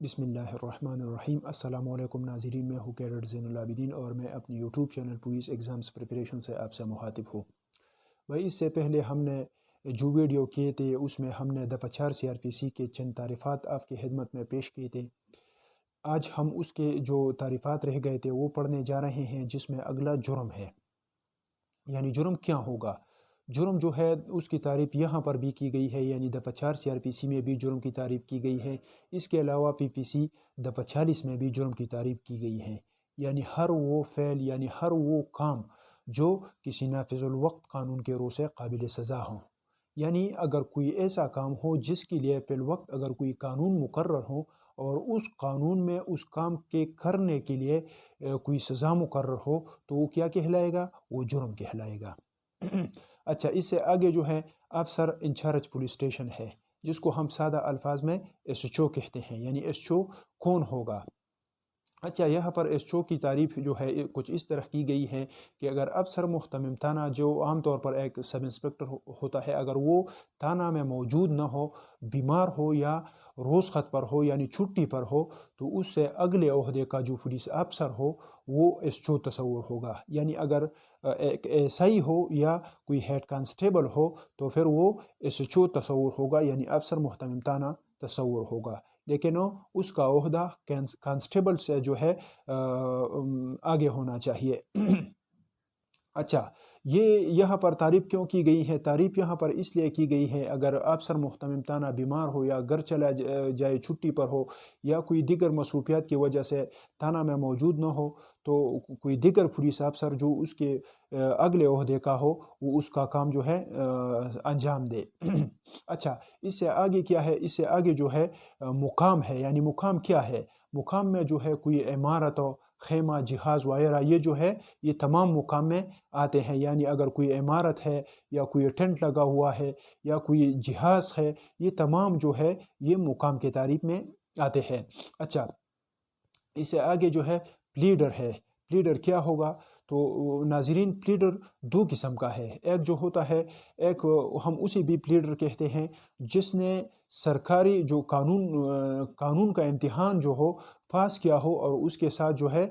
بسم اللہ الرحمن الرحیم۔ السلام علیکم ناظرین، میں ہوں کیڈٹ زین العابدین اور میں اپنی YouTube channel police exams preparation سے آپ سے مخاطب ہوں۔ بھائی اس سے پہلے ہم نے جو ویڈیو کیے تھے اس میں ہم نے دفعہ 4 CRPC کے چند تعریفات آپ کی خدمت میں پیش کیے تھے۔ آج ہم اس کے جو تعریفات رہ گئے تھے وہ پڑھنے جا رہے ہیں، جس میں اگلا جرم ہے، یعنی جرم کیا ہوگا۔ جرم جو ہے اس کی تعریف یہاں پر بھی کی گئی ہے، یعنی دفعہ 4 CRPC میں بھی جرم کی تعریف کی گئی ہے۔ اس کے علاوہ PPC دفعہ 46 میں بھی جرم کی تعریف کی گئی ہے، یعنی ہر وہ فعل یعنی ہر وہ کام جو کسی نافذ الوقت قانون کے رو سے قابل سزا ہوں، یعنی اگر کوئی ایسا کام ہو جس کے لیے فی الوقت اگر کوئی قانون مقرر ہو اور اس قانون میں اس کام کے کرنے کے لیے کوئی سزا مقرر ہو تو وہ کیا کہلائے گا؟ وہ جرم کہلائے گا۔ اچھا، اس سے آگے جو ہے افسر انچارج پولیس اسٹیشن ہے، جس کو ہم سادہ الفاظ میں SHO کہتے ہیں، یعنی SHO کون ہوگا۔ اچھا، یہاں پر SHO کی تعریف جو ہے کچھ اس طرح کی گئی ہے کہ اگر افسر محتمم تھانہ، جو عام طور پر ایک سب انسپکٹر ہوتا ہے، اگر وہ تھانہ میں موجود نہ ہو، بیمار ہو یا روز خط پر ہو یعنی چھٹی پر ہو، تو اس سے اگلے عہدے کا جو پولیس افسر ہو وہ SHO تصور ہوگا۔ یعنی اگر ایک SI ہو یا کوئی ہیڈ کانسٹیبل ہو تو پھر وہ SHO تصور ہوگا، یعنی افسر محتمم تھانہ تصور ہوگا، لیکن اس کا عہدہ کانسٹیبل سے جو ہے آگے ہونا چاہیے۔ اچھا، یہ یہاں پر تعریف کیوں کی گئی ہے؟ تعریف یہاں پر اس لیے کی گئی ہے اگر افسر محتمم تھانہ بیمار ہو یا گھر چلا جائے، چھٹی پر ہو یا کوئی دیگر مصروفیات کی وجہ سے تھانہ میں موجود نہ ہو، تو کوئی دیگر پولیس افسر جو اس کے اگلے عہدے کا ہو وہ اس کا کام جو ہے انجام دے۔ اچھا، اس سے آگے کیا ہے؟ اس سے آگے جو ہے مقام ہے، یعنی مقام کیا ہے؟ مقام میں جو ہے کوئی عمارت ہو، خیمہ، جہاز وغیرہ، یہ جو ہے یہ تمام مقام میں آتے ہیں۔ یعنی اگر کوئی عمارت ہے یا کوئی ٹینٹ لگا ہوا ہے یا کوئی جہاز ہے، یہ تمام جو ہے یہ مقام کے تعریف میں آتے ہیں۔ اچھا، اس سے آگے جو ہے پلیڈر ہے۔ پلیڈر کیا ہوگا؟ تو ناظرین، پلیڈر دو قسم کا ہے۔ ایک جو ہوتا ہے، ایک ہم اسے بھی پلیڈر کہتے ہیں جس نے سرکاری جو قانون کا امتحان جو ہو پاس کیا ہو اور اس کے ساتھ جو ہے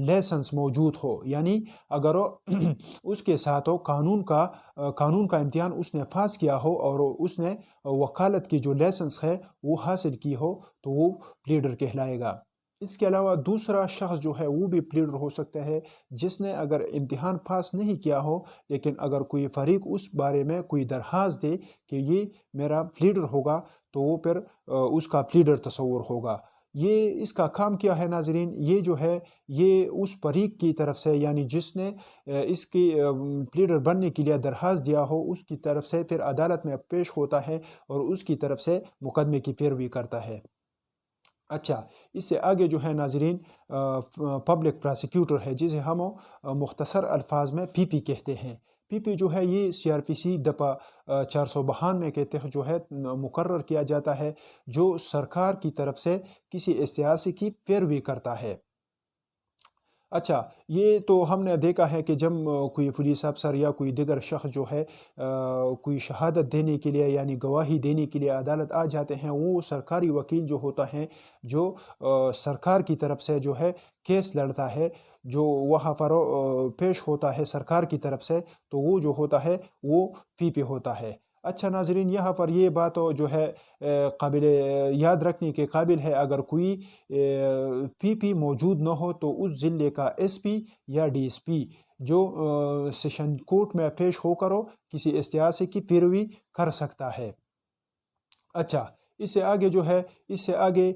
لائسنس موجود ہو، یعنی اگر اس کے ساتھ قانون کا امتحان اس نے پاس کیا ہو اور اس نے وکالت کی جو لائسنس ہے وہ حاصل کی ہو تو وہ پلیڈر کہلائے گا۔ اس کے علاوہ دوسرا شخص جو ہے وہ بھی پلیڈر ہو سکتا ہے جس نے اگر امتحان پاس نہیں کیا ہو، لیکن اگر کوئی فریق اس بارے میں کوئی درخواست دے کہ یہ میرا پلیڈر ہوگا تو وہ پھر اس کا پلیڈر تصور ہوگا۔ یہ اس کا کام کیا ہے ناظرین؟ یہ جو ہے یہ اس فریق کی طرف سے، یعنی جس نے اس کی پلیڈر بننے کے لیے درخواست دیا ہو، اس کی طرف سے پھر عدالت میں پیش ہوتا ہے اور اس کی طرف سے مقدمے کی پیروی کرتا ہے۔ اچھا، اس سے آگے جو ہے ناظرین پبلک پراسیکیوٹر ہے، جسے ہم مختصر الفاظ میں PP کہتے ہیں۔ PP جو ہے یہ CRPC دفعہ 452 کے تحت جو ہے مقرر کیا جاتا ہے، جو سرکار کی طرف سے کسی استحاصے کی پیروی کرتا ہے۔ اچھا، یہ تو ہم نے دیکھا ہے کہ جب کوئی پولیس افسر یا کوئی دیگر شخص جو ہے کوئی شہادت دینے کے لیے یعنی گواہی دینے کے لیے عدالت آ جاتے ہیں، وہ سرکاری وکیل جو ہوتا ہے، جو سرکار کی طرف سے جو ہے کیس لڑتا ہے، جو وہاں پر پیش ہوتا ہے سرکار کی طرف سے، تو وہ جو ہوتا ہے وہ PP ہوتا ہے۔ اچھا ناظرین، یہاں پر یہ بات جو ہے قابل یاد رکھنے کے قابل ہے، اگر کوئی PP موجود نہ ہو تو اس ضلع کا SP یا DSP جو سیشن کورٹ میں پیش ہو کر کسی استحاصے کی پیروی کر سکتا ہے۔ اچھا، اس سے آگے جو ہے اس سے آگے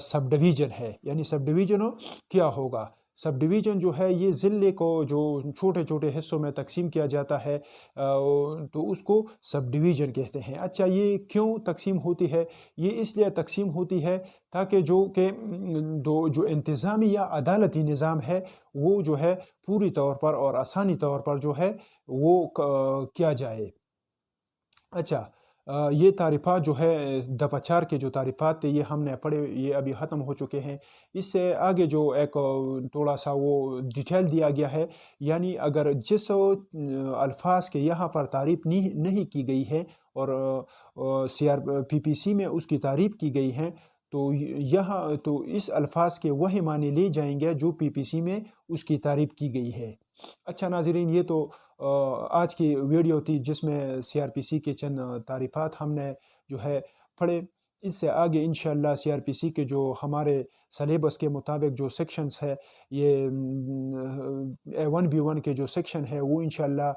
سب ڈویژن ہے، یعنی سب ڈویژن کیا ہوگا؟ سب ڈویژن جو ہے یہ ضلع کو جو چھوٹے چھوٹے حصوں میں تقسیم کیا جاتا ہے تو اس کو سب ڈویژن کہتے ہیں۔ اچھا، یہ کیوں تقسیم ہوتی ہے؟ یہ اس لیے تقسیم ہوتی ہے تاکہ جو انتظامی یا عدالتی نظام ہے وہ جو ہے پوری طور پر اور آسانی طور پر جو ہے وہ کیا جائے۔ اچھا، یہ تعریفات جو ہے دفعہ 4 کے جو تعریفات تھے یہ ہم نے پڑھے، یہ ابھی ختم ہو چکے ہیں۔ اس سے آگے جو ایک تھوڑا سا وہ ڈیٹیل دیا گیا ہے، یعنی اگر جس الفاظ کے یہاں پر تعریف نہیں کی گئی ہے اور PPC میں اس کی تعریف کی گئی ہے تو یہاں تو اس الفاظ کے وہی معنی لے جائیں گے جو PPC میں اس کی تعریف کی گئی ہے۔ اچھا ناظرین، یہ تو آج کی ویڈیو تھی جس میں CRPC کے چند تعریفات ہم نے جو ہے پڑھے۔ اس سے آگے انشاءاللہ CRPC کے جو ہمارے سلیبس کے مطابق جو سیکشنز ہے، یہ A1B1 کے جو سیکشن ہے وہ انشاءاللہ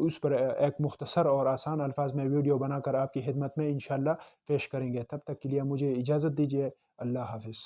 اس پر ایک مختصر اور آسان الفاظ میں ویڈیو بنا کر آپ کی خدمت میں انشاءاللہ پیش کریں گے۔ تب تک کے لیے مجھے اجازت دیجیے۔ اللہ حافظ۔